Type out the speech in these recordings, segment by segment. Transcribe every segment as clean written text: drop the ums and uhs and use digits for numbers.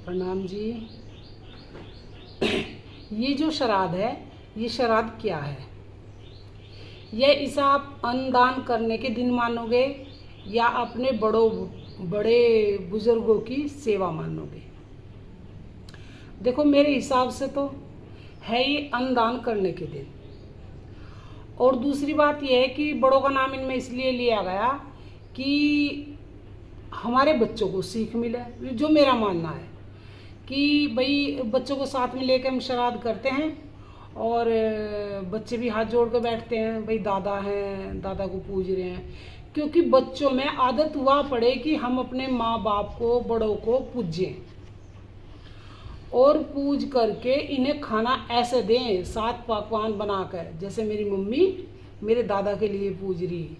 प्रणाम जी। ये जो श्राद्ध है, ये श्राद्ध क्या है? यह इसे आप अन्नदान करने के दिन मानोगे या अपने बड़े बुजुर्गों की सेवा मानोगे? देखो, मेरे हिसाब से तो है ये अन्नदान करने के दिन। और दूसरी बात यह है कि बड़ों का नाम इनमें इसलिए लिया गया कि हमारे बच्चों को सीख मिले। जो मेरा मानना है कि भाई बच्चों को साथ में लेकर हम श्राद्ध करते हैं और बच्चे भी हाथ जोड़ कर बैठते हैं, भाई दादा हैं, दादा को पूज रहे हैं, क्योंकि बच्चों में आदत हुआ पड़े कि हम अपने माँ बाप को, बड़ों को पूजें और पूज करके इन्हें खाना ऐसे दें, 7 पकवान बनाकर, जैसे मेरी मम्मी मेरे दादा के लिए पूज रही।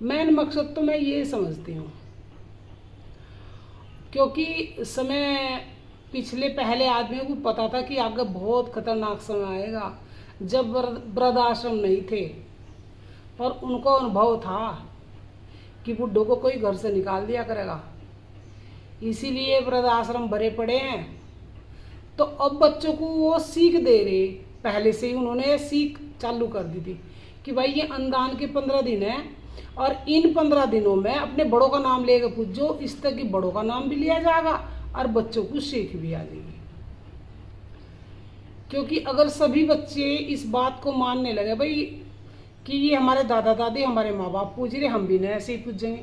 मेन मकसद तो मैं ये समझती हूँ, क्योंकि पहले आदमियों को पता था कि आगे बहुत खतरनाक समय आएगा जब वृद्धाश्रम नहीं थे, पर उनको अनुभव था कि बुड्ढों को कोई घर से निकाल दिया करेगा, इसीलिए वृद्धाश्रम भरे पड़े हैं। तो अब बच्चों को वो सीख दे रहे, पहले से ही उन्होंने सीख चालू कर दी थी कि भाई ये अन्नदान के 15 दिन है और इन 15 दिनों में अपने बड़ों का नाम लेकर पूजो, इस तक कि बड़ों का नाम भी लिया जाएगा और बच्चों को सीख भी आ जाएगी। क्योंकि अगर सभी बच्चे इस बात को मानने लगे भाई कि ये हमारे दादा दादी, हमारे माँ बाप पूज रहे, हम भी नहीं ऐसे ही पूजेंगे,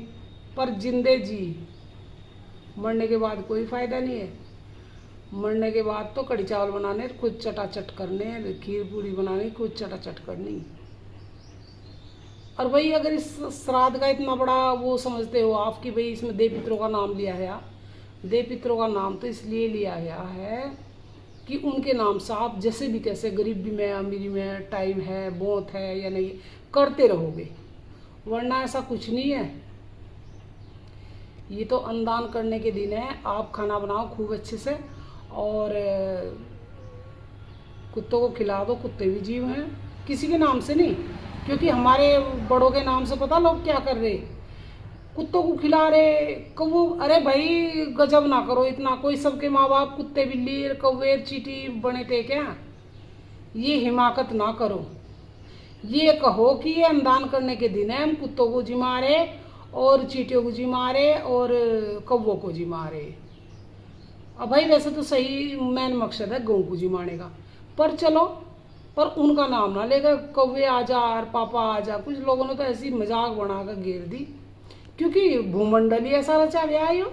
पर जिंदे जी मरने के बाद कोई फायदा नहीं है। मरने के बाद तो कड़ी चावल बनाने, खुद चटाचट करने, खीर पूरी बनानी, खुद चटाचट करनी। और भाई अगर इस श्राद्ध का इतना बड़ा वो समझते हो आप कि भाई इसमें देव पितरों का नाम लिया है, देव पितरों का नाम तो इसलिए लिया गया है कि उनके नाम से आप जैसे भी कैसे, गरीबी में अमीरी में, टाइम है, मौत है या नहीं, करते रहोगे, वरना ऐसा कुछ नहीं है। ये तो अन्नदान करने के दिन है, आप खाना बनाओ खूब अच्छे से और कुत्तों को खिला दो, कुत्ते भी जीव हैं, किसी के नाम से नहीं, क्योंकि हमारे बड़ों के नाम से पता लोग क्या कर रहे, कुत्तों को खिला रहे, कौवे। अरे भाई गजब ना करो इतना, कोई सबके माँ बाप कुत्ते बिल्ली कौवे चींटी बने थे क्या? ये हिमाकत ना करो, ये कहो कि ये अन्नदान करने के दिन है, हम कुत्तों को जी मारे और चींटियों को जी मारे और कौवों को जी मारे। अब भाई वैसे तो सही मेन मकसद है गऊ को जी मारने का, पर चलो, पर उनका नाम ना लेकर कौवे आ जा और पापा आ जा। कुछ लोगों ने तो ऐसी मजाक बनाकर घेर दी, क्योंकि भूमंडल ही ऐसा रचा गया है।